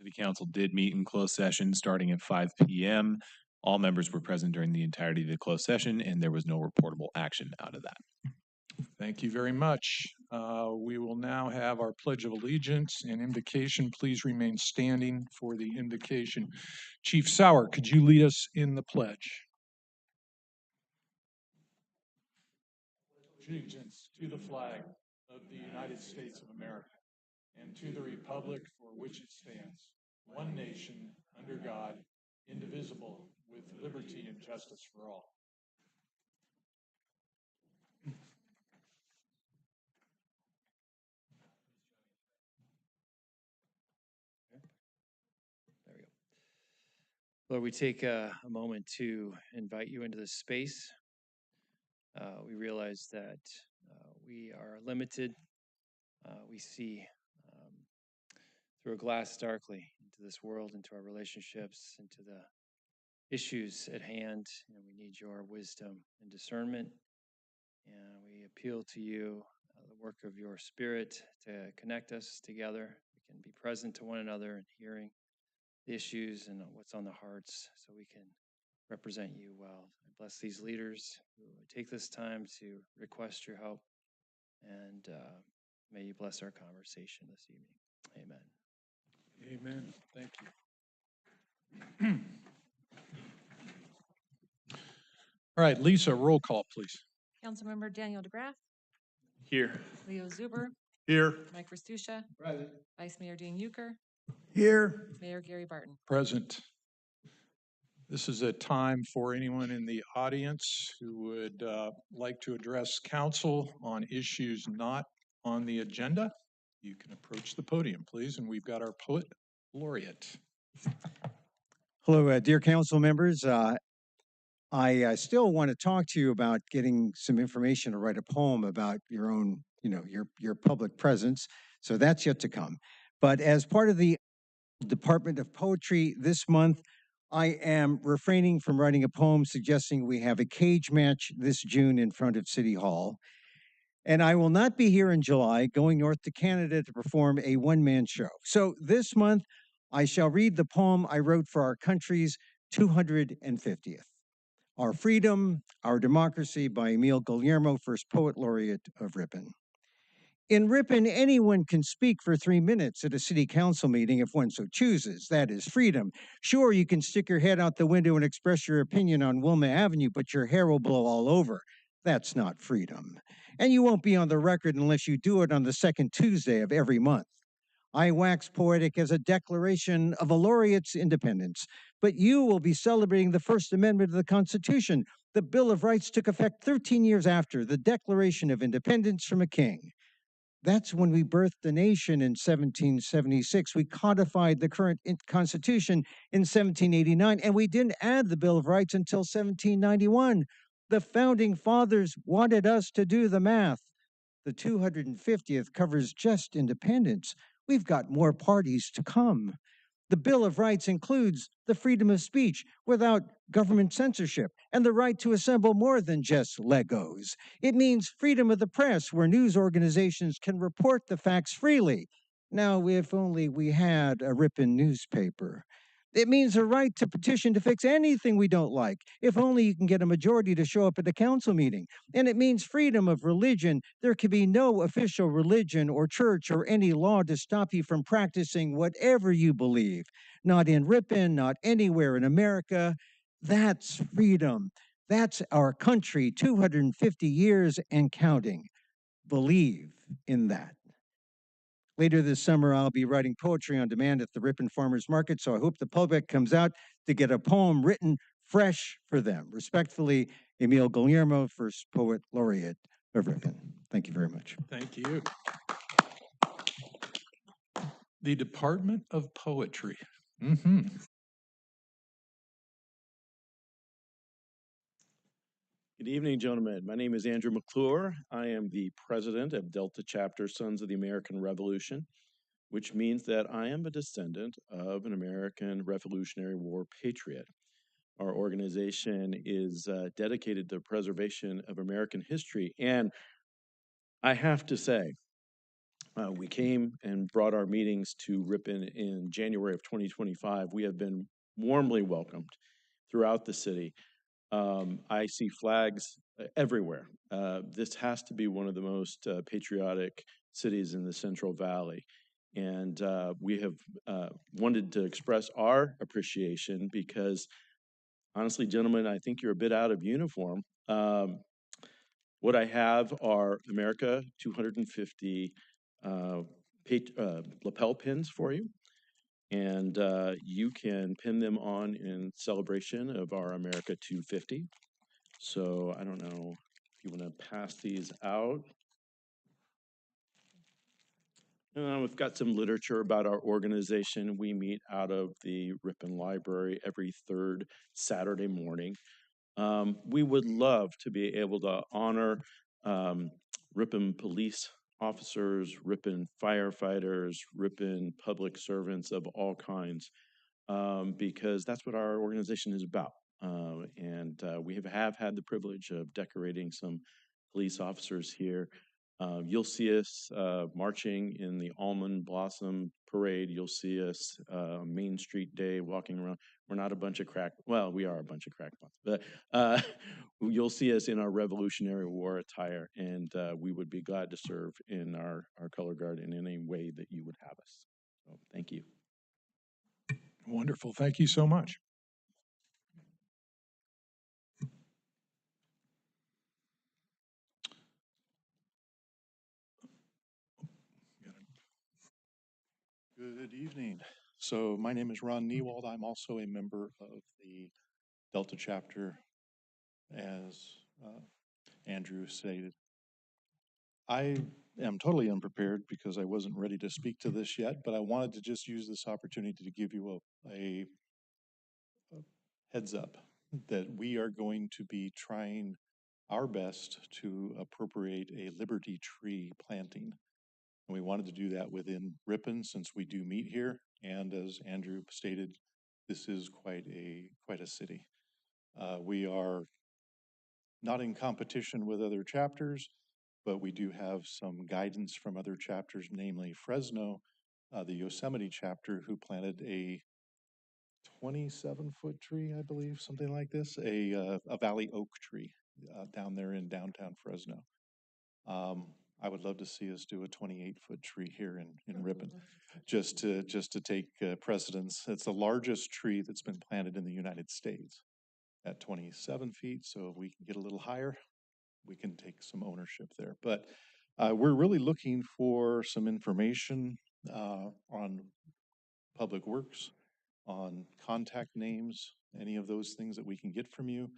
City Council did meet in closed session starting at 5 p.m. All members were present during the entirety of the closed session, and there was no reportable action out of that. Thank you very much. We will now have our Pledge of Allegiance and invocation. Please remain standing for the invocation. Chief Sauer, could you lead us in the pledge? Allegiance to the flag of the United States of America and to the republic for which it stands, one nation, under God, indivisible, with liberty and justice for all. There we go. Lord, we take a moment to invite you into this space. We realize that we are limited. We see through a glass darkly into this world, into our relationships, into the issues at hand. And we need your wisdom and discernment. And we appeal to you, the work of your Spirit, to connect us together. We can be present to one another and hearing the issues and what's on the hearts so we can represent you well. I bless these leaders who take this time to request your help, and may you bless our conversation this evening. Amen. Amen. Thank you. All right, Lisa, roll call, please. Councilmember Daniel DeGraff. Here. Leo Zuber. Here. Mike Restuccia. Present. Vice Mayor Dean Euchre. Here. Mayor Gary Barton. Present. This is a time for anyone in the audience who would like to address council on issues not on the agenda. You can approach the podium, please, and we've got our poet laureate. Hello, dear council members. I still want to talk to you about getting some information to write a poem about your own, your public presence. So that's yet to come. But as part of the Department of Poetry this month, I am refraining from writing a poem suggesting we have a cage match this June in front of City Hall. And I will not be here in July, going north to Canada to perform a one-man show. So this month, I shall read the poem I wrote for our country's 250th. Our Freedom, Our Democracy by Emile Guillermo, first poet laureate of Ripon. In Ripon, anyone can speak for 3 minutes at a city council meeting if one so chooses. That is freedom. Sure, you can stick your head out the window and express your opinion on Wilma Avenue, but your hair will blow all over. That's not freedom. And you won't be on the record unless you do it on the second Tuesday of every month. I wax poetic as a declaration of a laureate's independence, but you will be celebrating the First Amendment of the Constitution. The Bill of Rights took effect 13 years after the Declaration of Independence from a king. That's when we birthed the nation in 1776. We codified the current Constitution in 1789, and we didn't add the Bill of Rights until 1791. The Founding Fathers wanted us to do the math. The 250th covers just independence. We've got more parties to come. The Bill of Rights includes the freedom of speech without government censorship and the right to assemble more than just Legos. It means freedom of the press, where news organizations can report the facts freely. Now, if only we had a Ripon newspaper. It means a right to petition to fix anything we don't like, if only you can get a majority to show up at a council meeting. And it means freedom of religion. There can be no official religion or church or any law to stop you from practicing whatever you believe. Not in Ripon, not anywhere in America. That's freedom. That's our country, 250 years and counting. Believe in that. Later this summer, I'll be writing poetry on demand at the Ripon Farmers Market, so I hope the public comes out to get a poem written fresh for them. Respectfully, Emile Guillermo, first poet laureate of Ripon. Thank you very much. Thank you. The Department of Poetry. Good evening, gentlemen. My name is Andrew McClure. I am the president of Delta Chapter Sons of the American Revolution, which means that I am a descendant of an American Revolutionary War patriot. Our organization is dedicated to the preservation of American history. And I have to say, We came and brought our meetings to Ripon in January of 2025. We have been warmly welcomed throughout the city. I see flags everywhere. This has to be one of the most patriotic cities in the Central Valley. And we have wanted to express our appreciation because, honestly, gentlemen, I think you're a bit out of uniform. What I have are America 250 lapel pins for you. And you can pin them on in celebration of our America 250. So I don't know if you want to pass these out. We've got some literature about our organization. We meet out of the Ripon Library every third Saturday morning. We would love to be able to honor Ripon police officers, Ripon firefighters, Ripon public servants of all kinds, because that's what our organization is about. And we have had the privilege of decorating some police officers here. You'll see us marching in the Almond Blossom Parade. You'll see us Main Street Day walking around. We're not a bunch of well, we are a bunch of crackpots, but you'll see us in our Revolutionary War attire, and we would be glad to serve in our color guard in any way that you would have us. So thank you. Wonderful. Thank you so much. Good evening. So my name is Ron Newald. I'm also a member of the Delta chapter, as Andrew stated. I am totally unprepared because I wasn't ready to speak to this yet, but I wanted to just use this opportunity to give you a heads up that we are going to be trying our best to appropriate a Liberty tree planting. And we wanted to do that within Ripon since we do meet here. And as Andrew stated, this is quite a city. We are not in competition with other chapters, but we do have some guidance from other chapters, namely Fresno, the Yosemite chapter, who planted a 27-foot tree, I believe, something like this, a valley oak tree down there in downtown Fresno. I would love to see us do a 28-foot tree here in Ripon, just to take precedence. It's the largest tree that's been planted in the United States at 27 feet. So if we can get a little higher, we can take some ownership there. But we're really looking for some information on Public Works, on contact names, any of those things that we can get from you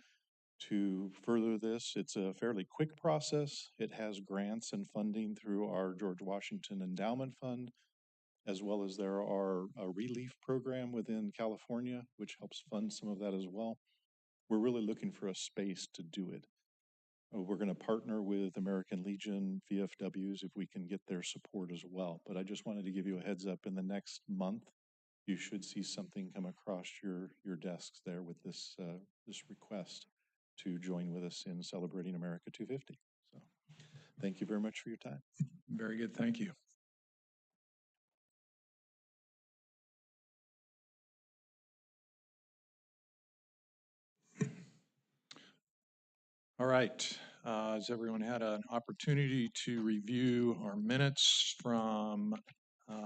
to further this. It's a fairly quick process. It has grants and funding through our George Washington Endowment Fund, as well as there are a relief program within California, which helps fund some of that as well. We're really looking for a space to do it. We're going to partner with American Legion VFWs if we can get their support as well. But I just wanted to give you a heads up. In the next month, you should see something come across your desks there with this request to join with us in celebrating America 250. So thank you very much for your time. Very good. Thank you. All right. Has everyone had an opportunity to review our minutes from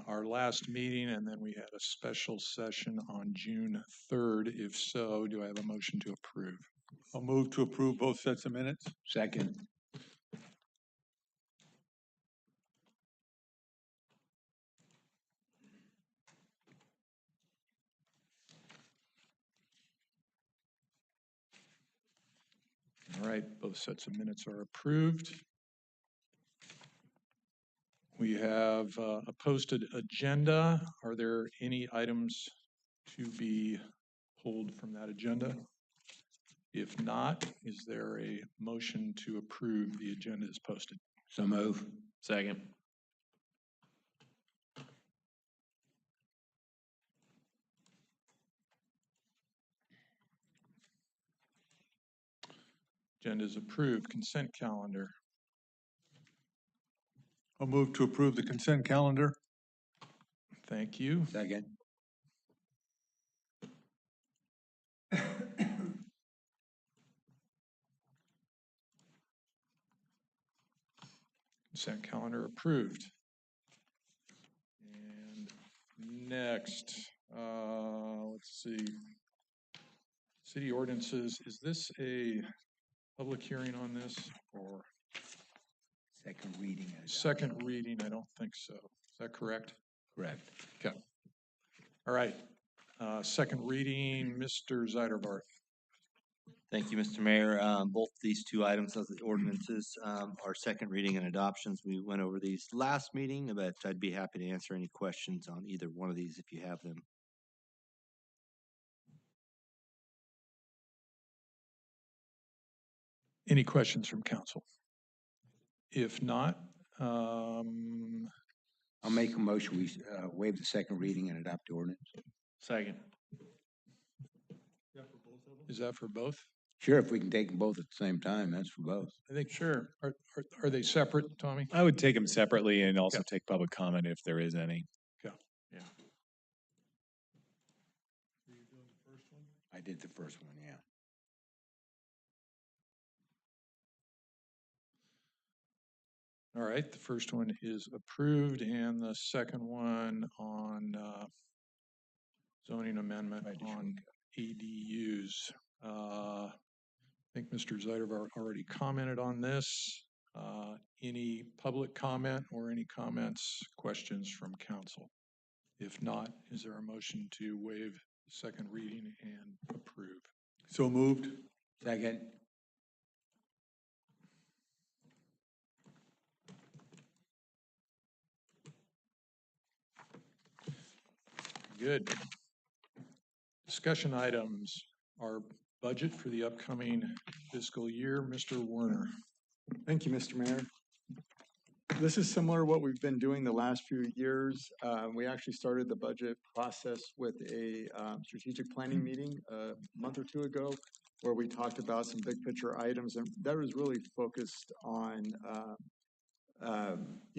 our last meeting? And then we had a special session on June 3rd. If so, do I have a motion to approve? I'll move to approve both sets of minutes. Second. All right, both sets of minutes are approved. We have a posted agenda. Are there any items to be pulled from that agenda? If not, is there a motion to approve the agenda as posted? So move. Second. Agenda is approved. Consent calendar. I'll move to approve the consent calendar. Thank you. Second. Consent calendar approved. And next, let's see. City ordinances, is this a public hearing on this or Second reading. second reading? I don't think so. Is that correct? Correct. Okay. All right. Second reading, Mr. Zeiderbarth. Thank you, Mr. Mayor. Both these two items of the ordinances are second reading and adoptions. We went over these last meeting, but I'd be happy to answer any questions on either one of these if you have them. Any questions from council? If not, I'll make a motion, we waive the second reading and adopt the ordinance. Second. is that for both? Sure, if we can take them both at the same time, that's for both. I think sure. Are they separate, Tommy? I would take them separately and also take public comment if there is any. I did the first one, yeah. All right, the first one is approved and the second one on zoning amendment on ADUs. I think Mr. Zeiderbar already commented on this. Any public comment or any comments, questions from council? If not, is there a motion to waive the second reading and approve? So moved. Second. Good. Discussion items, our budget for the upcoming fiscal year. Mr. Werner. Thank you, Mr. Mayor. This is similar to what we've been doing the last few years. We actually started the budget process with a strategic planning meeting a month or two ago, where we talked about some big picture items, and that was really focused on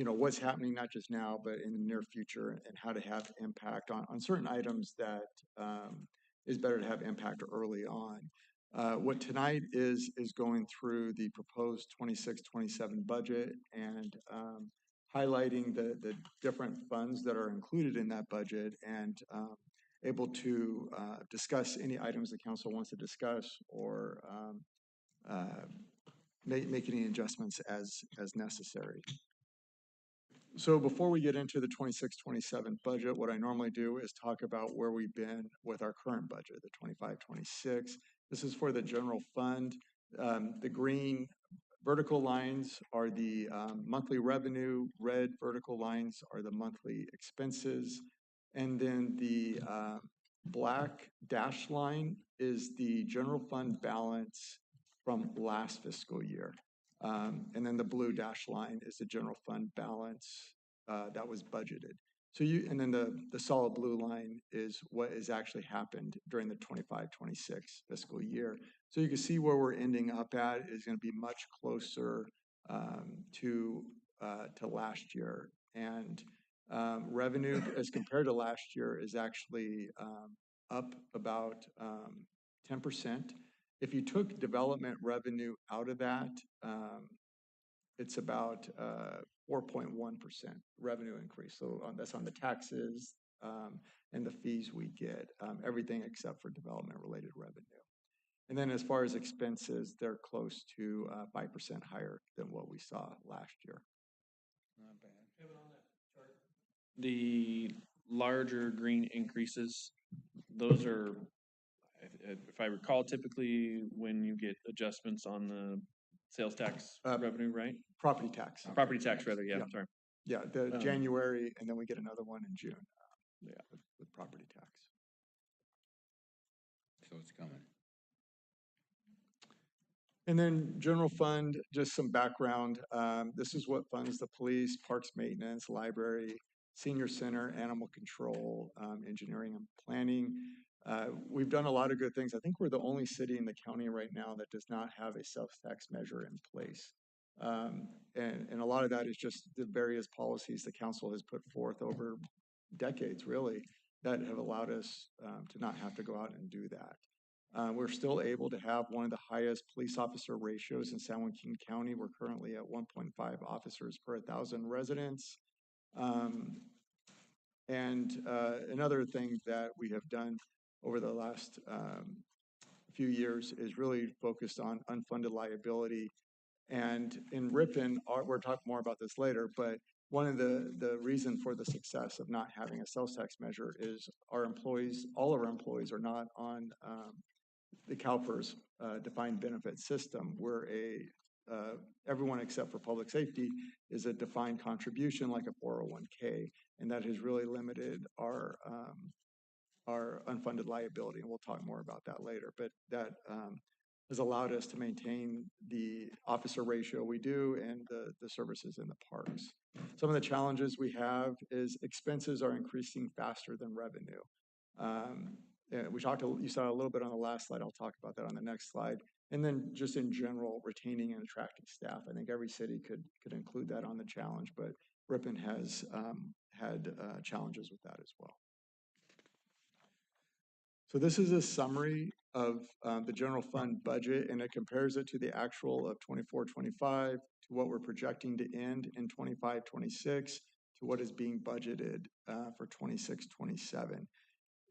what's happening not just now, but in the near future, and how to have impact on certain items that is better to have impact early on. What tonight is going through the proposed 26-27 budget and highlighting the different funds that are included in that budget, and able to discuss any items the council wants to discuss, or make any adjustments as necessary. So before we get into the 26-27 budget, what I normally do is talk about where we've been with our current budget, the 25-26. This is for the general fund. The green vertical lines are the monthly revenue, red vertical lines are the monthly expenses, and then the black dashed line is the general fund balance from last fiscal year. And then the blue dash line is the general fund balance that was budgeted. So and then the solid blue line is what has actually happened during the 25-26 fiscal year. So you can see where we're ending up at is going to be much closer to last year. And revenue as compared to last year is actually up about 10%. If you took development revenue out of that, it's about 4.1% revenue increase. So that's on the taxes and the fees we get, everything except for development related revenue. And then as far as expenses, they're close to 5% higher than what we saw last year. Not bad. The larger green increases, those are, if I recall, typically when you get adjustments on the sales tax revenue, right? Property tax. Property tax, rather, yeah, Yeah. sorry. Yeah, the January, and then we get another one in June. With property tax. So it's coming. And then general fund, just some background. This is what funds the police, parks maintenance, library, senior center, animal control, engineering and planning. We've done a lot of good things. I think we're the only city in the county right now that does not have a sales tax measure in place. And a lot of that is just the various policies the council has put forth over decades, really, that have allowed us to not have to go out and do that. We're still able to have one of the highest police officer ratios in San Joaquin County. We're currently at 1.5 officers per 1,000 residents. Another thing that we have done over the last few years is really focused on unfunded liability. And in Ripon, we'll talk more about this later, but one of the reason for the success of not having a sales tax measure is our employees, all of our employees are not on the CalPERS defined benefit system. We're everyone except for public safety is a defined contribution like a 401k, and that has really limited our unfunded liability, and we'll talk more about that later. But that has allowed us to maintain the officer ratio we do and the services in the parks. Some of the challenges we have is expenses are increasing faster than revenue. You saw a little bit on the last slide. I'll talk about that on the next slide. And then just in general, retaining and attracting staff. I think every city could include that on the challenge, but Ripon has had challenges with that as well. So this is a summary of the general fund budget, and it compares it to the actual of 24-25, to what we're projecting to end in 25-26, to what is being budgeted for 26-27.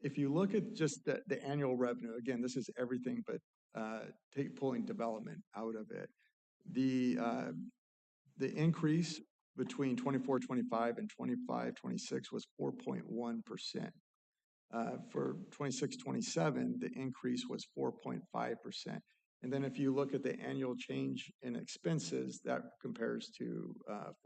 If you look at just the annual revenue, again, this is everything but pulling development out of it. The increase between 24-25 and 25-26 was 4.1%. For 26-27, the increase was 4.5%. And then if you look at the annual change in expenses, that compares to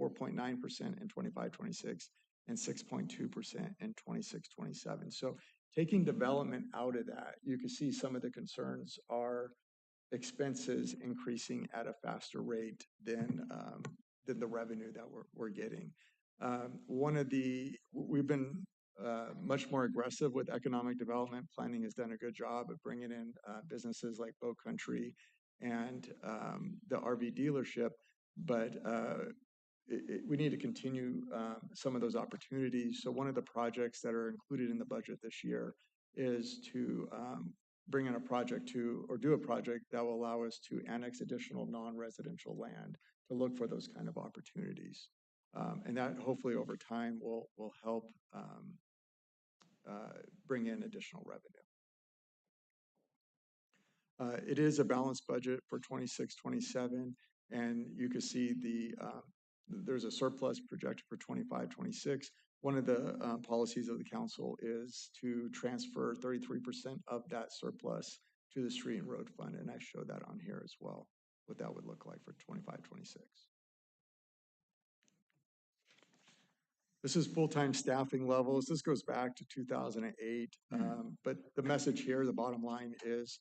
4.9% in 25-26 and 6.2% in 26-27. So taking development out of that, you can see some of the concerns are expenses increasing at a faster rate than the revenue that we're getting. We've been much more aggressive with economic development. Planning has done a good job of bringing in businesses like Bow Country and the RV dealership, but we need to continue some of those opportunities. So one of the projects that are included in the budget this year is to bring in a project do a project that will allow us to annex additional non-residential land to look for those kind of opportunities. And that hopefully over time will help bring in additional revenue. It is a balanced budget for 26-27, and you can see there's a surplus projected for 25-26. One of the policies of the council is to transfer 33% of that surplus to the street and road fund, and I show that on here as well, what that would look like for 25-26. This is full-time staffing levels. This goes back to 2008, but the message here, the bottom line is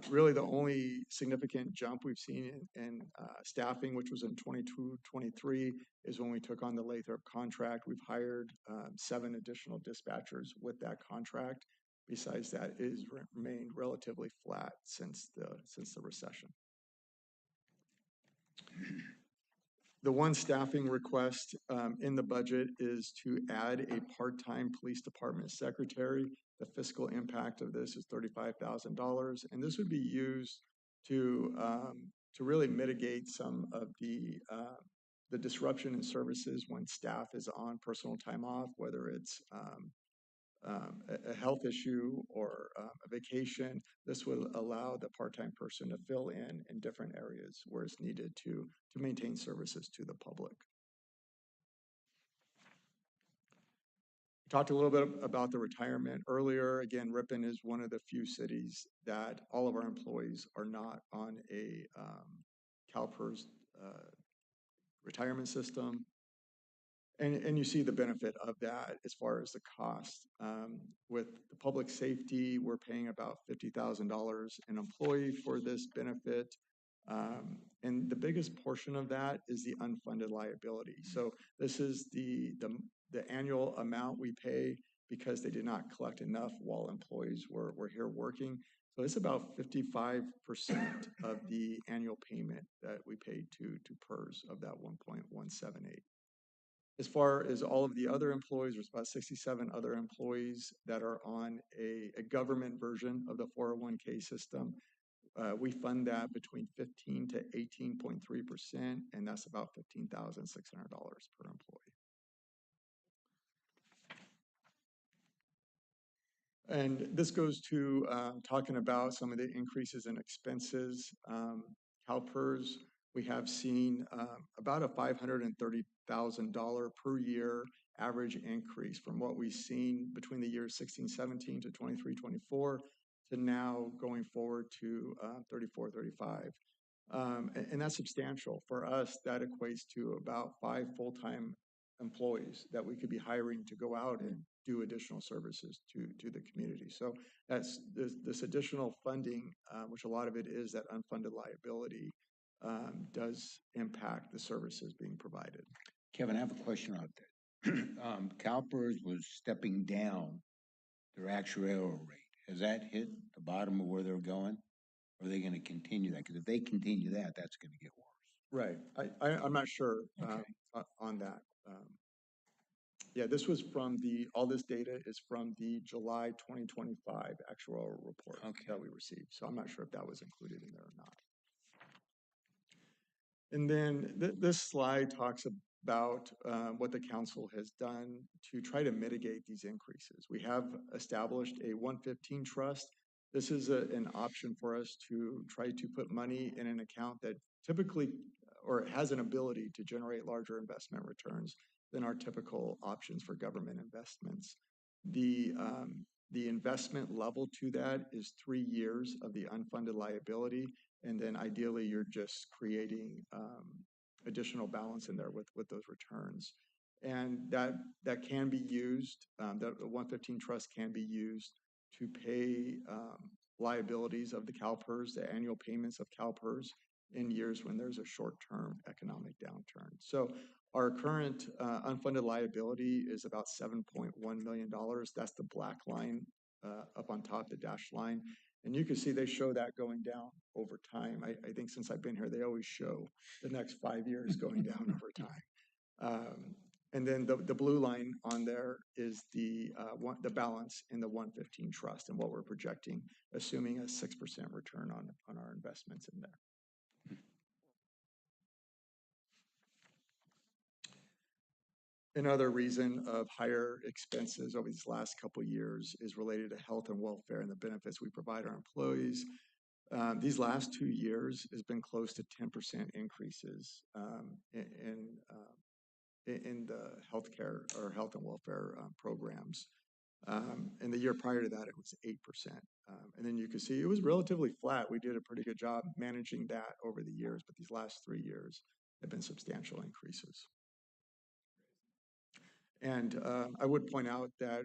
really the only significant jump we've seen in staffing, which was in 22-23, is when we took on the Lathrop contract. We've hired 7 additional dispatchers with that contract. Besides that, it has remained relatively flat since the recession. The one staffing request in the budget is to add a part-time police department secretary. The fiscal impact of this is $35,000, and this would be used to really mitigate some of the disruption in services when staff is on personal time off, whether it's a health issue or a vacation. This will allow the part-time person to fill in different areas where it's needed to maintain services to the public. Talked a little bit about the retirement earlier. Again, Ripon is one of the few cities that all of our employees are not on a CalPERS retirement system. And you see the benefit of that as far as the cost. With the public safety, we're paying about $50,000 an employee for this benefit. And the biggest portion of that is the unfunded liability. So this is the annual amount we pay because they did not collect enough while employees were here working. So it's about 55% of the annual payment that we paid to PERS of that 1.178. As far as all of the other employees, there's about 67 other employees that are on a government version of the 401k system. We fund that between 15 to 18.3%, and that's about $15,600 per employee. And this goes to talking about some of the increases in expenses. CalPERS, we have seen about a $530,000 per year average increase from what we've seen between the years 16-17 to 23-24 to now going forward to 34-35. And that's substantial. For us, that equates to about 5 full-time employees that we could be hiring to go out and do additional services to the community. So that's this additional funding, which a lot of it is that unfunded liability, does impact the services being provided. Kevin, I have a question on that. CalPERS was stepping down their actuarial rate. Has that hit the bottom of where they're going? Or are they going to continue that? Because if they continue that, that's going to get worse. Right. I'm not sure on that. Yeah, this was from all this data is from the July 2025 actuarial report that we received. So I'm not sure if that was included in there or not. And then this slide talks about what the council has done to try to mitigate these increases. We have established a 115 trust. This is an option for us to try to put money in an account that typically or has an ability to generate larger investment returns than our typical options for government investments. The investment level to that is 3 years of the unfunded liability, and then ideally you're just creating additional balance in there with those returns. And that can be used, the 115 trust can be used to pay liabilities of the CalPERS, the annual payments of CalPERS in years when there's a short-term economic downturn. So our current unfunded liability is about $7.1 million. That's the black line up on top, the dashed line. And you can see they show that going down over time. I think since I've been here, they always show the next 5 years going down over time. And then the blue line on there is the balance in the 115 trust and what we're projecting, assuming a 6% return on our investments in there. Another reason of higher expenses over these last couple of years is related to health and welfare and the benefits we provide our employees. These last 2 years has been close to 10% increases in the healthcare or health and welfare programs. And the year prior to that, it was 8%. And then you can see it was relatively flat. We did a pretty good job managing that over the years, but these last 3 years have been substantial increases. And I would point out that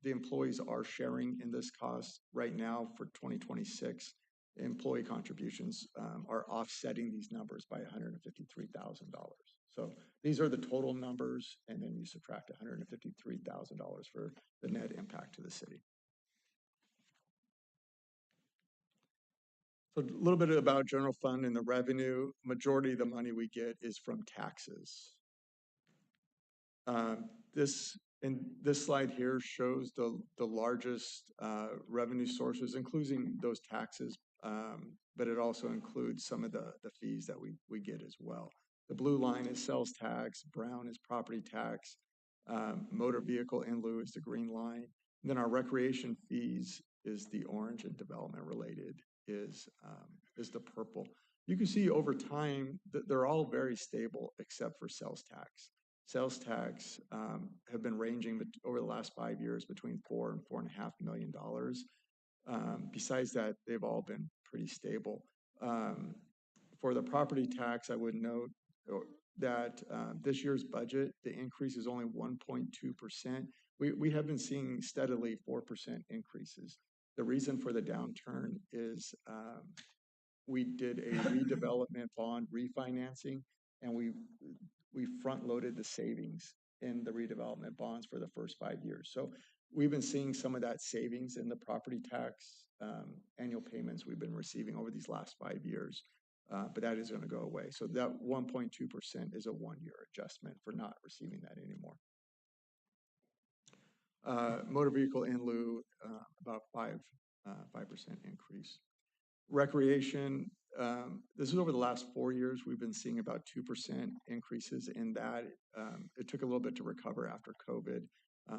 the employees are sharing in this cost right now for 2026. Employee contributions are offsetting these numbers by $153,000. So these are the total numbers, and then you subtract $153,000 for the net impact to the city. So a little bit about general fund and the revenue. Majority of the money we get is from taxes. This slide here shows the largest revenue sources, including those taxes, but it also includes some of the fees that we get as well. The blue line is sales tax, brown is property tax, motor vehicle in lieu is the green line. And then our recreation fees is the orange, and development related is the purple. You can see over time that they're all very stable except for sales tax. Sales tax have been ranging over the last 5 years between $4 and $4.5 million. Besides that, they've all been pretty stable. For the property tax, I would note that this year's budget, the increase is only 1.2%. We have been seeing steadily 4% increases. The reason for the downturn is we did a redevelopment bond refinancing, and we front-loaded the savings in the redevelopment bonds for the first 5 years. So we've been seeing some of that savings in the property tax annual payments we've been receiving over these last 5 years. But that is going to go away. So that 1.2% is a 1-year adjustment for not receiving that anymore. Motor vehicle in lieu, about 5% increase. Recreation, this is over the last 4 years. We've been seeing about 2% increases in that. It took a little bit to recover after COVID,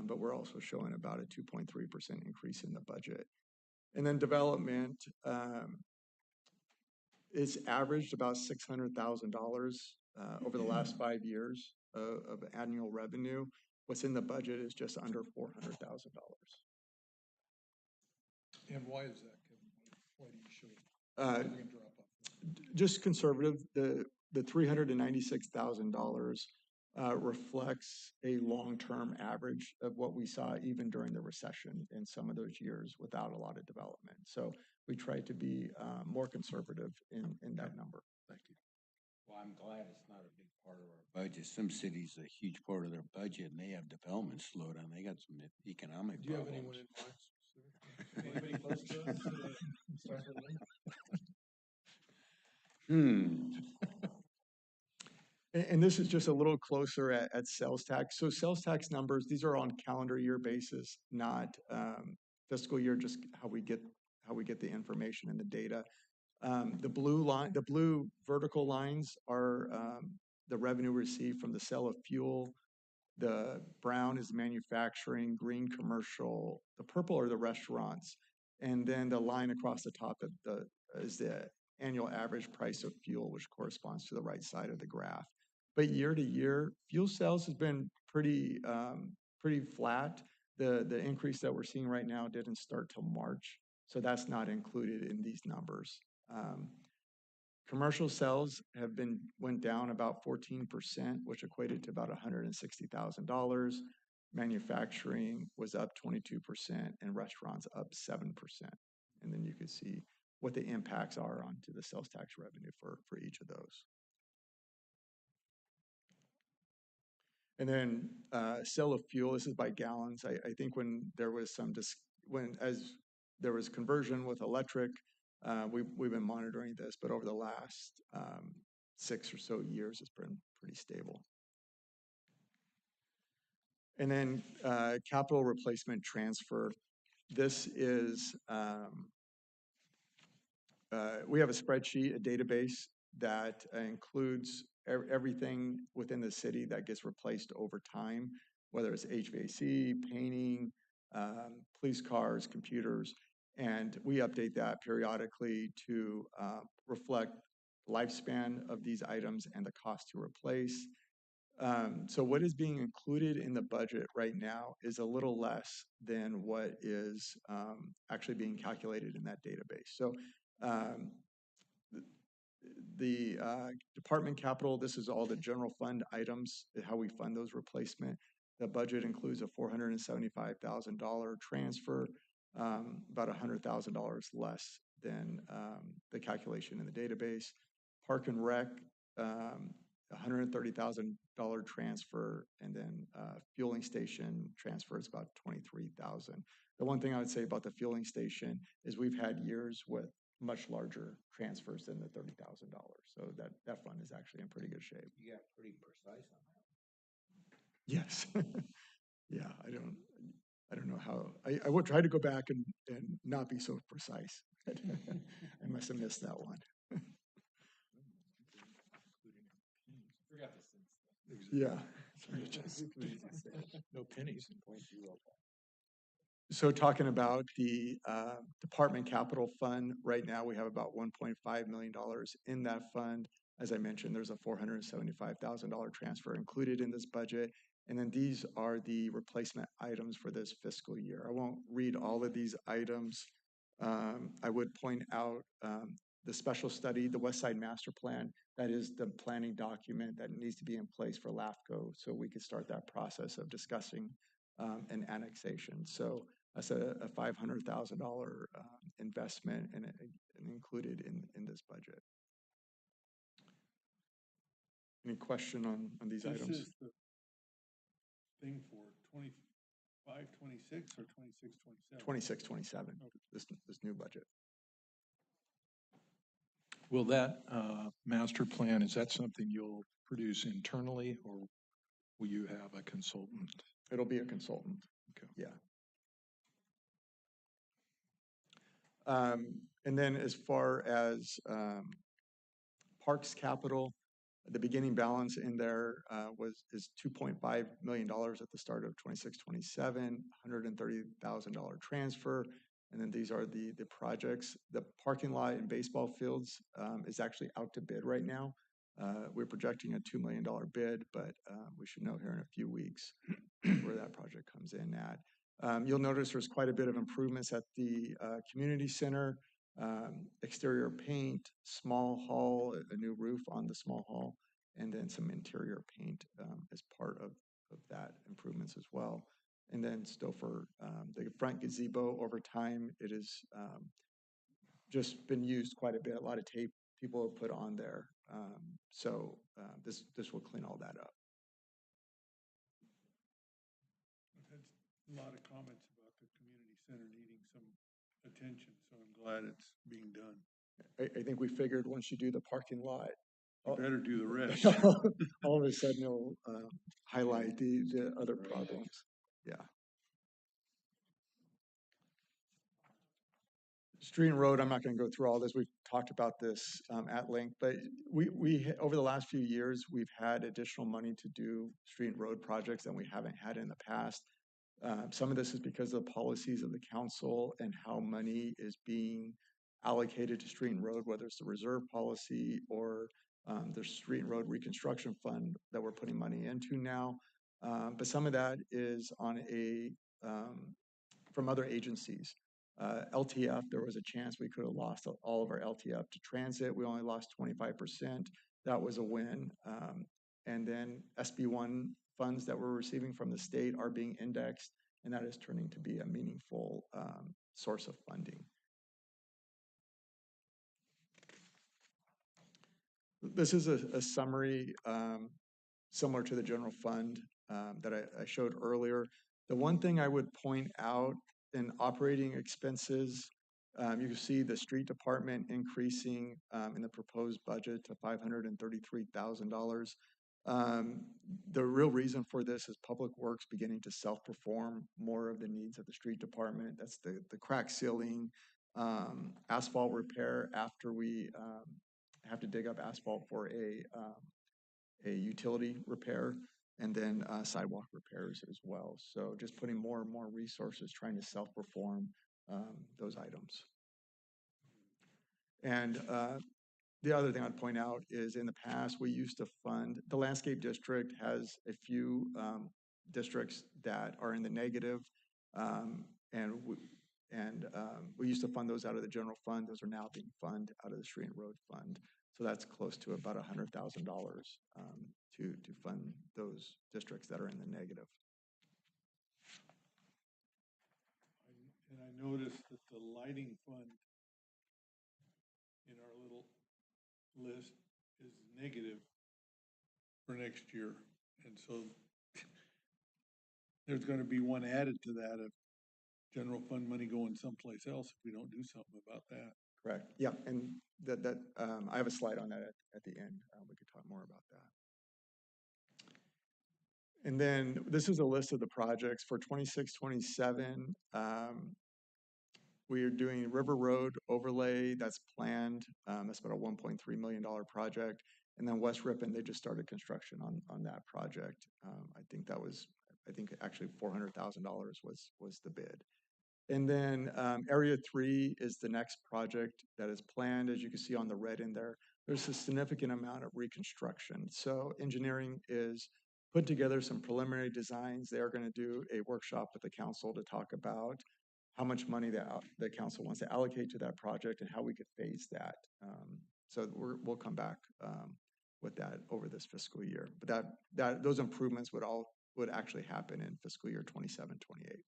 but we're also showing about a 2.3% increase in the budget. And then development, it's averaged about $600,000 over the last 5 years of annual revenue. What's in the budget is just under $400,000. And why is that, Kevin? Why do you show it? Uh, Drop off? just conservative, the $396,000 reflects a long-term average of what we saw even during the recession in some of those years without a lot of development. So we tried to be more conservative in that number. Thank you. Well, I'm glad it's not a big part of our budget. Some cities, a huge part of their budget, and they have development slowed down. They got some economic Do you have problems. anyone in mind? Anybody close to us? Start with Lynn? And this is just a little closer at sales tax. So sales tax numbers, these are on calendar year basis, not fiscal year, just how we get the information and the data. The blue vertical lines are the revenue received from the sale of fuel. The brown is manufacturing, green commercial, the purple are the restaurants. And then the line across the top is the annual average price of fuel, which corresponds to the right side of the graph. But year to year, fuel sales has been pretty flat. The increase that we're seeing right now didn't start till March, so that's not included in these numbers. Commercial sales went down about 14%, which equated to about $160,000. Manufacturing was up 22%, and restaurants up 7%. And then you can see what the impacts are onto the sales tax revenue for each of those. And then sale of fuel, this is by gallons. I think when there was as there was conversion with electric, we've been monitoring this, but over the last 6 or so years, it's been pretty stable. And then capital replacement transfer. This is, we have a spreadsheet, a database that includes everything within the city that gets replaced over time, whether it's HVAC, painting, police cars, computers, and we update that periodically to reflect lifespan of these items and the cost to replace. So what is being included in the budget right now is a little less than what is actually being calculated in that database. So the department capital, this is all the general fund items, how we fund those replacement. The budget includes a $475,000 transfer, about $100,000 less than the calculation in the database. Park and Rec, $130,000 transfer, and then fueling station transfer is about $23,000. The one thing I would say about the fueling station is we've had years with much larger transfers than the $30,000. So that fund is actually in pretty good shape. You got pretty precise on that. Yes. Yeah, I don't know how, I would try to go back and not be so precise. I must have missed that one. Yeah. No pennies. So talking about the department capital fund, right now we have about $1.5 million in that fund. As I mentioned, there's a $475,000 transfer included in this budget. And then these are the replacement items for this fiscal year. I won't read all of these items. I would point out the special study, the West Side Master Plan, that is the planning document that needs to be in place for LAFCO so we could start that process of discussing an annexation. So that's a $500,000 investment and included in this budget. Any question on these items? This is the thing for 526 or 2627? 26, 27, this new budget. Will that master plan, is that something you'll produce internally or will you have a consultant? It'll be a consultant. Okay. Yeah. And then as far as Parks Capital, the beginning balance in there is $2.5 million at the start of 26-27, $130,000 transfer. And then these are the projects. The parking lot and baseball fields is actually out to bid right now. We're projecting a $2 million bid, but we should know here in a few weeks where that project comes in at. You'll notice there's quite a bit of improvements at the community center, exterior paint, small hall, a new roof on the small hall, and then some interior paint as part of that improvements as well. And then Stouffer, the front gazebo over time, it has just been used quite a bit. A lot of tape people have put on there. So this will clean all that up. I've had a lot of comments about the community center needing some attention, so I'm glad it's being done. I think we figured once you do the parking lot, You better do the rest. all of a sudden it'll highlight the other problems. Yeah. Street and road, I'm not going to go through all this. We've talked about this at length, but we over the last few years, we've had additional money to do street and road projects that we haven't had in the past. Some of this is because of the policies of the council and how money is being allocated to street and road, whether it's the reserve policy or the street and road reconstruction fund that we're putting money into now. But some of that is on from other agencies. LTF, there was a chance we could have lost all of our LTF to transit. We only lost 25%. That was a win. And then SB1 funds that we're receiving from the state are being indexed, and that is turning to be a meaningful source of funding. This is a summary similar to the general fund that I showed earlier. The one thing I would point out in operating expenses, you can see the street department increasing in the proposed budget to $533,000. The real reason for this is Public Works beginning to self-perform more of the needs of the street department. That's the crack sealing, asphalt repair after we have to dig up asphalt for a utility repair, and then sidewalk repairs as well. So just putting more and more resources trying to self-perform those items. And the other thing I'd point out is in the past, we used to fund, the landscape district has a few districts that are in the negative, and we used to fund those out of the general fund. Those are now being funded out of the street and road fund. So that's close to about $100,000 to fund those districts that are in the negative. And I noticed that the lighting fund in our little list is negative for next year. And so there's going to be one added to that of general fund money going someplace else if we don't do something about that. Correct. Yeah, and that I have a slide on that at the end. We could talk more about that. And then this is a list of the projects for 26-27. We are doing River Road overlay. That's planned. That's about a $1.3 million project. And then West Ripon, they just started construction on that project. I think actually $400,000 was the bid. And then Area 3 is the next project that is planned. As you can see on the red in there, there's a significant amount of reconstruction. So engineering is put together some preliminary designs. They are going to do a workshop with the council to talk about how much money the council wants to allocate to that project and how we could phase that. So we'll come back with that over this fiscal year. But those improvements would actually happen in fiscal year 27-28.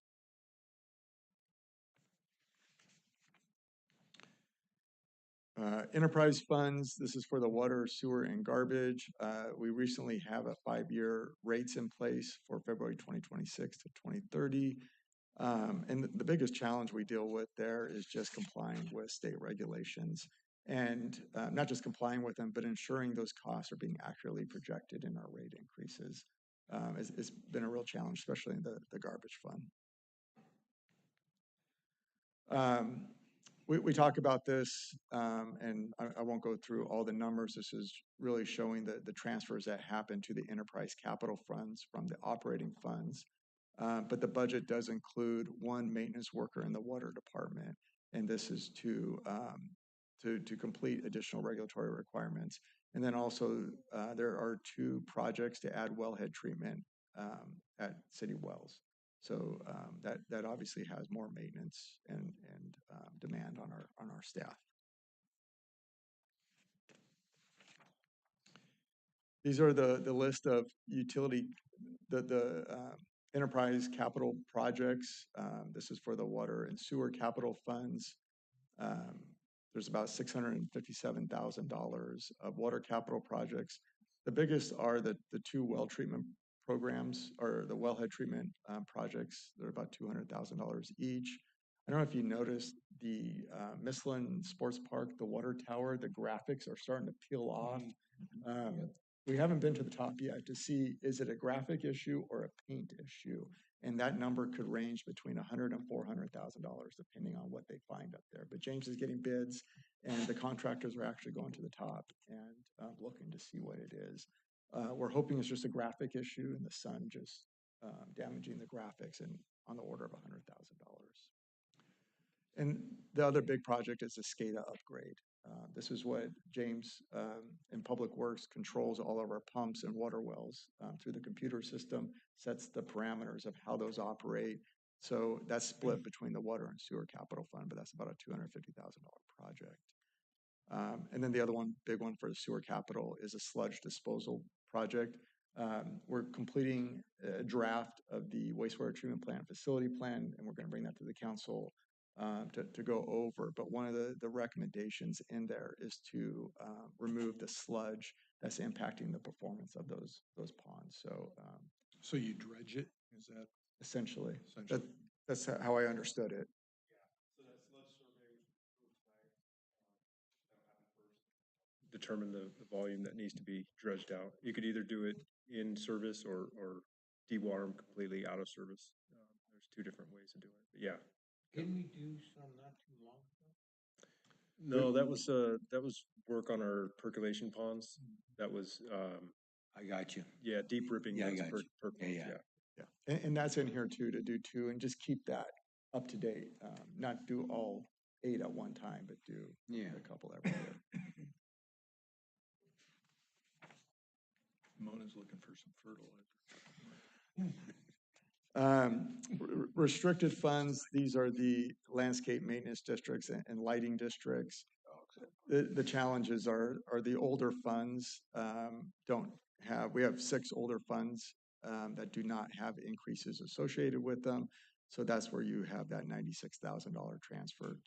Enterprise funds, this is for the water, sewer, and garbage. We recently have a 5-year rates in place for February 2026 to 2030. And the biggest challenge we deal with there is just complying with state regulations. And not just complying with them, but ensuring those costs are being accurately projected in our rate increases. It's been a real challenge, especially in the garbage fund. We talk about this, and I won't go through all the numbers. This is really showing the transfers that happen to the enterprise capital funds from the operating funds. But the budget does include one maintenance worker in the water department, and this is to complete additional regulatory requirements. And then also there are 2 projects to add wellhead treatment at city wells. So that obviously has more maintenance and demand on our staff. These are the list of utility, the enterprise capital projects. This is for the water and sewer capital funds. There's about $657,000 of water capital projects. The biggest are the 2 well treatment programs, or the wellhead treatment projects. They're about $200,000 each. I don't know if you noticed the Mislin Sports Park, the water tower, the graphics are starting to peel off. We haven't been to the top yet to see, is it a graphic issue or a paint issue? And that number could range between $100,000 and $400,000, depending on what they find up there. But James is getting bids, and the contractors are actually going to the top and looking to see what it is. We're hoping it's just a graphic issue and the sun just damaging the graphics, and on the order of $100,000. And the other big project is the SCADA upgrade. This is what James in Public Works controls all of our pumps and water wells through the computer system, sets the parameters of how those operate. So that's split between the water and sewer capital fund, but that's about a $250,000 project. And then the other one, big one for the sewer capital, is a sludge disposal project. We're completing a draft of the wastewater treatment plant facility plan, and we're going to bring that to the council to go over. But one of the recommendations in there is to remove the sludge that's impacting the performance of those ponds. So you dredge it? Is that essentially? essentially? That's how I understood it. Determine the volume that needs to be dredged out. You could either do it in service or dewater them completely out of service. There's 2 different ways of doing it. But yeah. Didn't we do some not too long ago? No, that was work on our percolation ponds. That was I got you. yeah, deep ripping. Yeah, I those got you. yeah. Yeah, and that's in here too, to do 2 and just keep that up to date. Not do all 8 at one time, but do a couple every year. Mona's looking for some fertilizer. Restricted funds, these are the landscape maintenance districts and lighting districts. The challenges are the older funds we have 6 older funds that do not have increases associated with them. So that's where you have that $96,000 transfer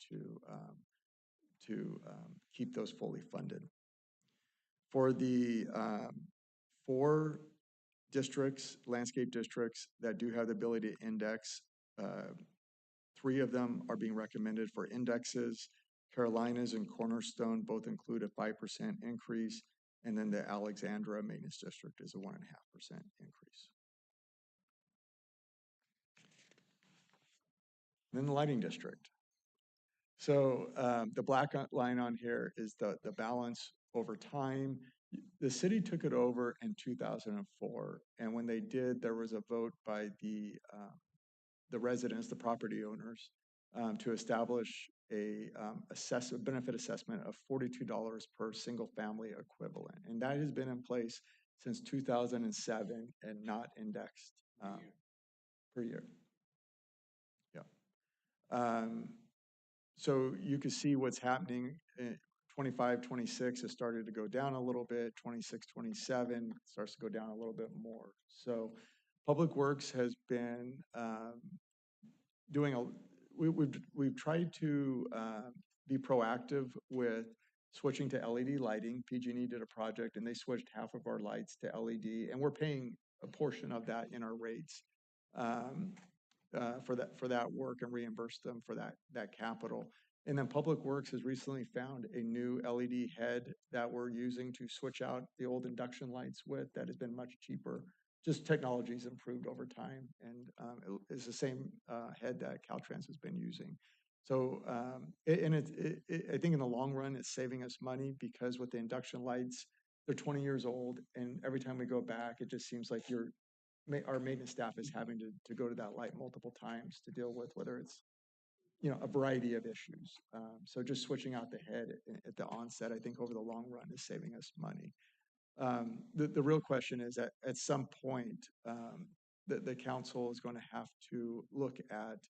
to keep those fully funded. For the 4 districts, landscape districts that do have the ability to index, 3 of them are being recommended for indexes. Carolinas and Cornerstone both include a 5% increase, and then the Alexandra Maintenance District is a 1.5% increase. And then the lighting district. So the black line on here is the balance over time. The city took it over in 2004, and when they did, there was a vote by the residents, the property owners, to establish a benefit assessment of $42 per single family equivalent, and that has been in place since 2007 and not indexed per year. Yeah. So you can see what's happening. 25, 26 has started to go down a little bit. 26, 27 starts to go down a little bit more. So Public Works has been we've tried to be proactive with switching to LED lighting. PG&E did a project and they switched half of our lights to LED, and we're paying a portion of that in our rates for that work and reimburse them for that capital. And then Public Works has recently found a new LED head that we're using to switch out the old induction lights with. That has been much cheaper. Just technology's improved over time, and it's the same head that Caltrans has been using. So, I think in the long run, it's saving us money because with the induction lights, they're 20 years old, and every time we go back, it just seems like our maintenance staff is having to go to that light multiple times to deal with whether it's a variety of issues. So just switching out the head at the onset, I think over the long run is saving us money. The real question is that at some point, the council is going to have to look at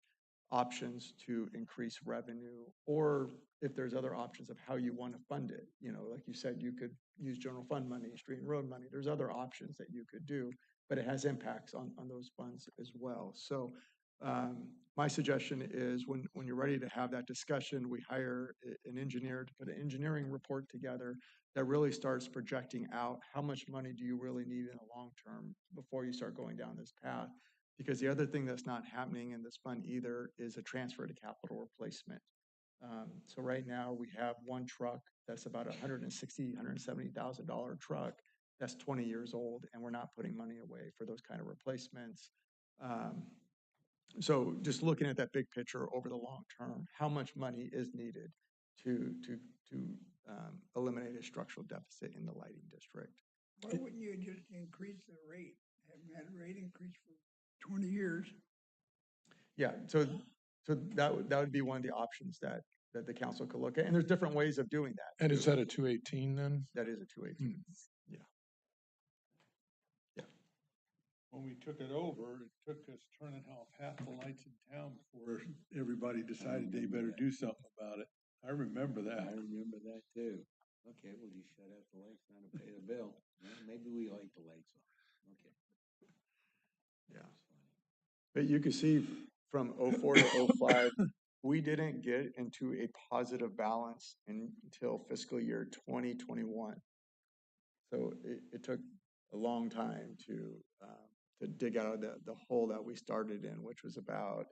options to increase revenue, or if there's other options of how you want to fund it. Like you said, you could use general fund money, street and road money. There's other options that you could do, but it has impacts on those funds as well. So my suggestion is when you're ready to have that discussion, we hire an engineer to put an engineering report together that really starts projecting out how much money do you really need in the long term before you start going down this path. Because the other thing that's not happening in this fund either is a transfer to capital replacement. So right now we have one truck that's about $170,000 truck that's 20 years old, and we're not putting money away for those kind of replacements. So just looking at that big picture over the long term, how much money is needed to eliminate a structural deficit in the lighting district? Why wouldn't you just increase the rate? Haven't had a rate increase for 20 years. Yeah, so that would be one of the options that the council could look at, and there's different ways of doing that. And is that a 218 then? That is a 218. Yeah. When we took it over, it took us turning off half the lights in town before everybody decided they better do something about it. I remember that. I remember that too. Okay, well, you shut off the lights now to pay the bill. Well, maybe we like the lights on. Okay. Yeah. But you can see from 04 to 05, we didn't get into a positive balance until fiscal year 2021. So it took a long time to dig out of the hole that we started in, which was about,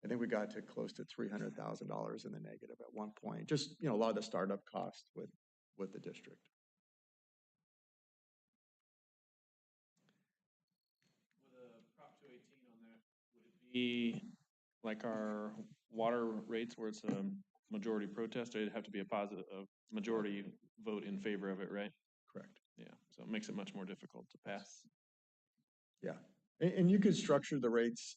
I think we got to close to $300,000 in the negative at one point. Just, a lot of the startup costs with the district. With a Prop 218 on that, would it be like our water rates where it's a majority protest, or it'd have to be a majority vote in favor of it, right? Correct. Yeah, so it makes it much more difficult to pass. Yeah, and you could structure the rates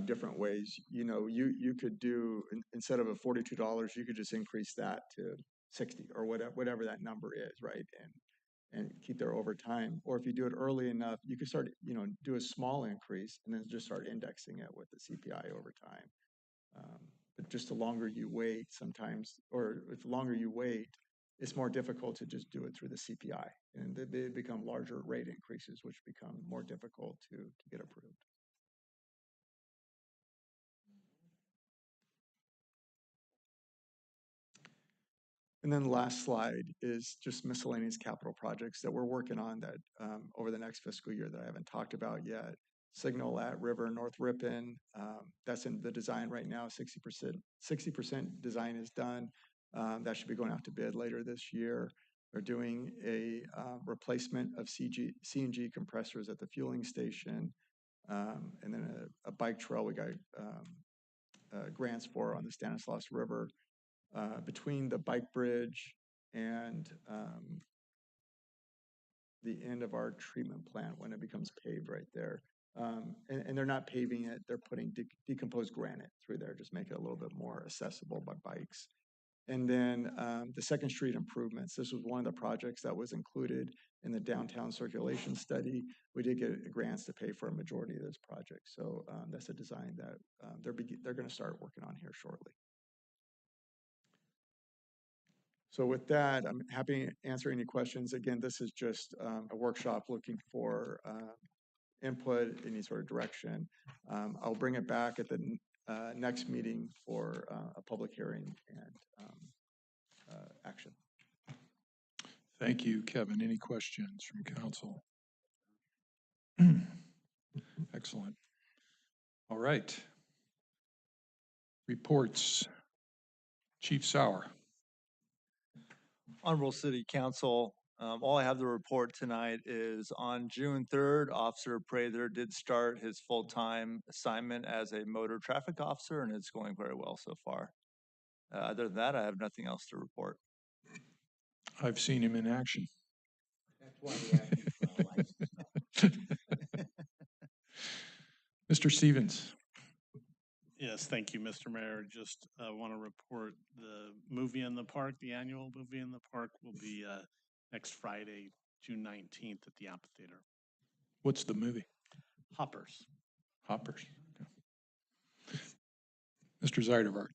different ways. You could do, instead of a $42, you could just increase that to 60 or whatever that number is, right? And keep there over time. Or if you do it early enough, you could start, do a small increase and then just start indexing it with the CPI over time. But just the longer you wait sometimes, or the longer you wait, it's more difficult to just do it through the CPI. And they become larger rate increases, which become more difficult to get approved. And then the last slide is just miscellaneous capital projects that we're working on that over the next fiscal year that I haven't talked about yet. Signal at River North Ripon, that's in the design right now. 60% design is done. That should be going out to bid later this year. They're doing a replacement of CNG compressors at the fueling station, and then a bike trail we got grants for on the Stanislaus River. Between the bike bridge and the end of our treatment plant when it becomes paved right there. And they're not paving it, they're putting decomposed granite through there, just make it a little bit more accessible by bikes. And then the Second Street improvements. This was one of the projects that was included in the downtown circulation study. We did get grants to pay for a majority of this project. So that's a design that they're going to start working on here shortly. So with that, I'm happy to answer any questions. Again, this is just a workshop looking for input, any sort of direction. I'll bring it back at the next meeting for a public hearing and action. Thank you, Kevin. Any questions from council? Excellent. All right. Reports. Chief Sauer. Honorable City Council, all I have to report tonight is on June 3rd, Officer Prather did start his full-time assignment as a motor traffic officer, and it's going very well so far. Other than that, I have nothing else to report. I've seen him in action. That's why we have you for a license. Mr. Stevens. Yes, thank you, Mr. Mayor. Just want to report the movie in the park, the annual movie in the park will be next Friday, June 19th at the amphitheater. What's the movie? Hoppers. Hoppers. Okay. Mr. Zeidervart.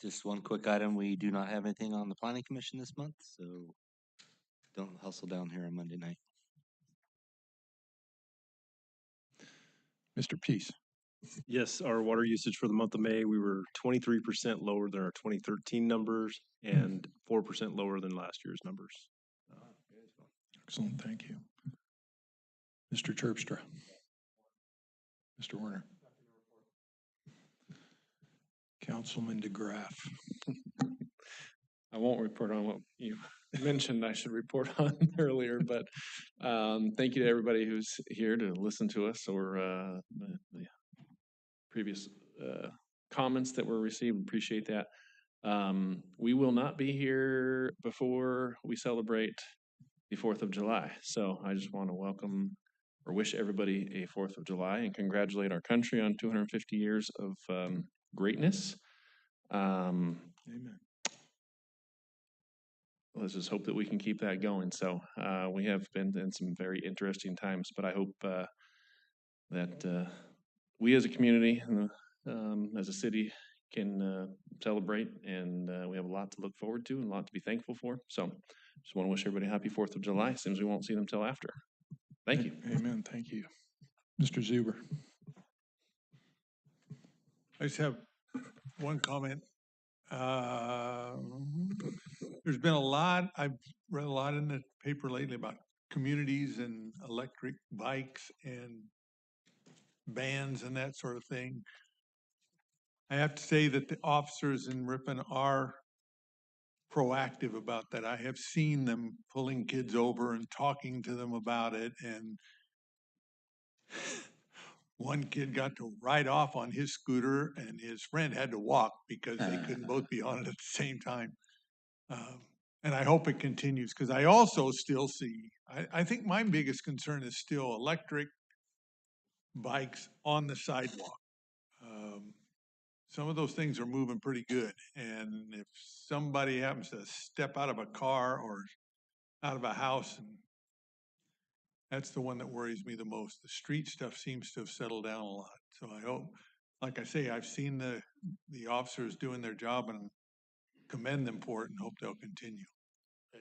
Just one quick item. We do not have anything on the planning commission this month, so don't hustle down here on Monday night. Mr. Peace. Yes, our water usage for the month of May, we were 23% lower than our 2013 numbers and 4% lower than last year's numbers. Excellent, thank you. Mr. Terpstra. Mr. Werner. Councilman DeGraff. I won't report on what you mentioned I should report on earlier, but thank you to everybody who's here to listen to us or the previous comments that were received. Appreciate that. We will not be here before we celebrate the 4th of July. So I just want to welcome or wish everybody a 4th of July and congratulate our country on 250 years of greatness. Amen. Let's just hope that we can keep that going. So we have been in some very interesting times, but I hope that we as a community, as a city, can celebrate, and we have a lot to look forward to and a lot to be thankful for. So just want to wish everybody a happy 4th of July. Seems we won't see them till after. Thank you. Amen, thank you. Mr. Zuber. I just have one comment. There's been a lot, I've read a lot in the paper lately about communities and electric bikes and bans and that sort of thing. I have to say that the officers in Ripon are proactive about that. I have seen them pulling kids over and talking to them about it, and one kid got to ride off on his scooter and his friend had to walk because they couldn't both be on it at the same time. And I hope it continues because I also still see, I think my biggest concern is still electric bikes on the sidewalk. Some of those things are moving pretty good. And if somebody happens to step out of a car or out of a house, and that's the one that worries me the most. The street stuff seems to have settled down a lot. So I hope, like I say, I've seen the officers doing their job and commend them for it and hope they'll continue.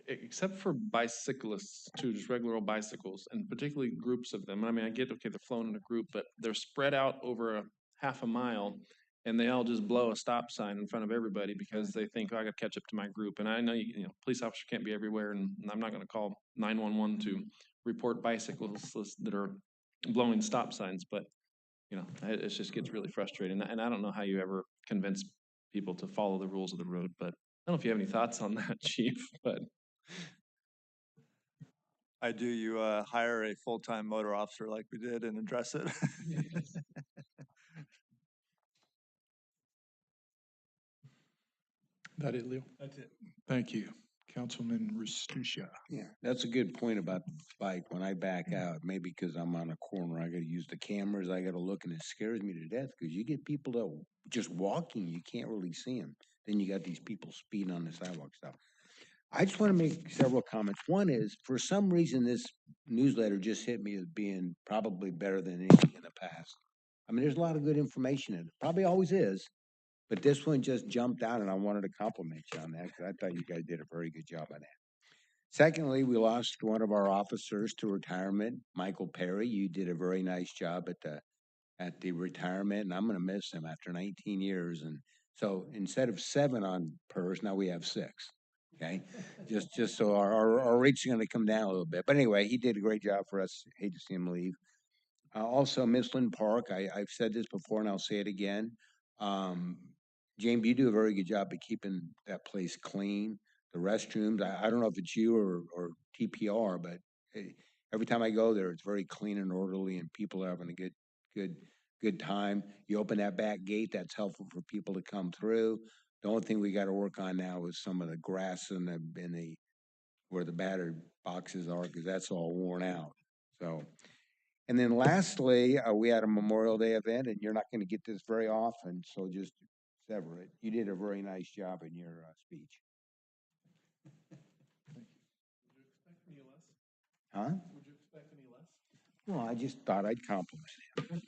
Except for bicyclists too, just regular old bicycles, and particularly groups of them. I mean, I get, okay, they're flown in a group, but they're spread out over a half a mile, and they all just blow a stop sign in front of everybody because they think, oh, I got to catch up to my group. And I know, you know, police officers can't be everywhere, and I'm not going to call 911 to report bicyclists that are blowing stop signs, but you know, it just gets really frustrating. And I don't know how you ever convince people to follow the rules of the road, but I don't know if you have any thoughts on that, Chief, but. I do. You hire a full-time motor officer like we did and address it. That it, Leo? That's it. Thank you. Councilman Restuccia. Yeah, that's a good point about the bike. When I back out, maybe because I'm on a corner, I gotta use the cameras, I gotta look, and it scares me to death because you get people that just walking, you can't really see them. Then you got these people speeding on the sidewalk stuff. I just want to make several comments. One is, for some reason, this newsletter just hit me as being probably better than anything in the past. I mean, there's a lot of good information in it. Probably always is. But this one just jumped out, and I wanted to compliment you on that because I thought you guys did a very good job on that. Secondly, we lost one of our officers to retirement, Michael Perry. You did a very nice job at the retirement, and I'm going to miss him after 19 years. And so instead of 7 on PERS, now we have 6. Okay, just so our rates are gonna come down a little bit. But anyway, he did a great job for us. Hate to see him leave. Also, Missland Park, I've said this before and I'll say it again. James, you do a very good job of keeping that place clean. The restrooms, I don't know if it's you or TPR, but every time I go there, it's very clean and orderly and people are having a good time. You open that back gate, that's helpful for people to come through. The only thing we gotta work on now is some of the grass in the where the battery boxes are, because that's all worn out. So, and then lastly, we had a Memorial Day event, and you're not going to get this very often, so just sever it. You did a very nice job in your speech. Huh? Would you expect any less? Well, I just thought I'd compliment him.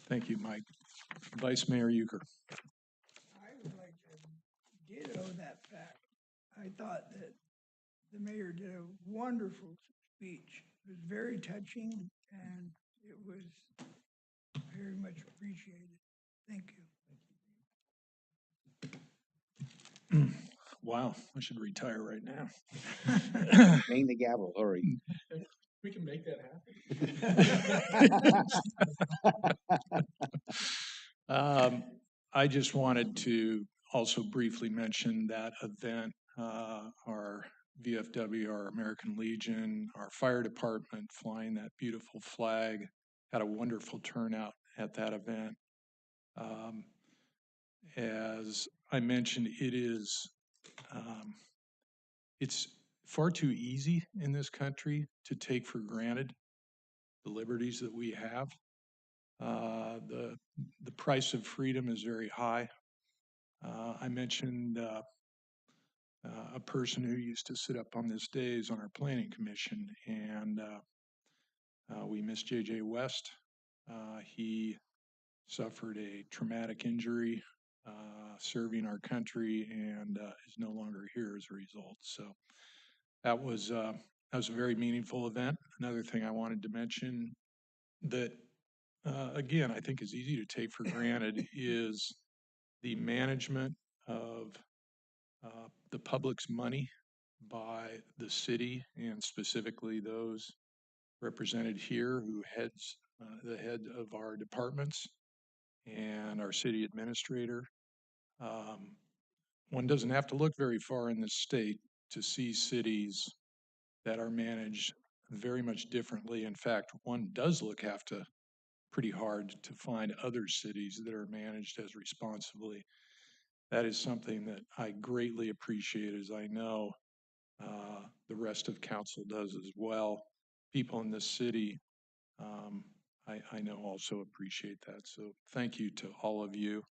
Thank you, Mike. Vice Mayor Euchre. I would like to ditto that fact. I thought that the mayor did a wonderful speech. It was very touching and it was very much appreciated. Thank you. Wow, I should retire right now. Bang the gavel, hurry. We can make that happen. I just wanted to also briefly mention that event, our VFW, our American Legion, our fire department flying that beautiful flag, had a wonderful turnout at that event. As I mentioned, it's far too easy in this country to take for granted the liberties that we have. The price of freedom is very high. I mentioned a person who used to sit up on this days on our planning commission, and we miss J.J. West. He suffered a traumatic injury serving our country and is no longer here as a result. So that was a very meaningful event. Another thing I wanted to mention that, again, I think is easy to take for granted is the management of the public's money by the city and specifically those represented here who heads the head of our departments and our city administrator. One doesn't have to look very far in this state to see cities that are managed very much differently. In fact, one does look pretty hard to find other cities that are managed as responsibly. That is something that I greatly appreciate, as I know the rest of council does as well. People in this city, I know also appreciate that. So thank you to all of you.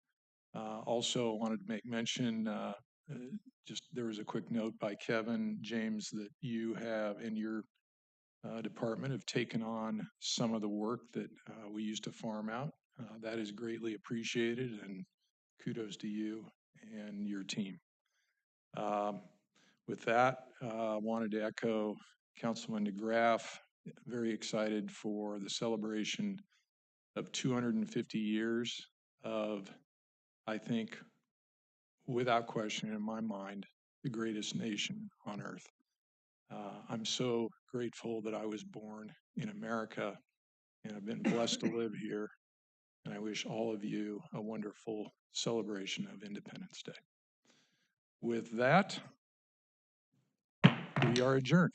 Also wanted to make mention, just there was a quick note by Kevin James that you have in your department have taken on some of the work that we used to farm out. That is greatly appreciated and kudos to you and your team. With that, I wanted to echo Councilman DeGraff, very excited for the celebration of 250 years of, I think, without question in my mind, the greatest nation on earth. I'm so grateful that I was born in America and I've been blessed to live here. And I wish all of you a wonderful celebration of Independence Day. With that, we are adjourned.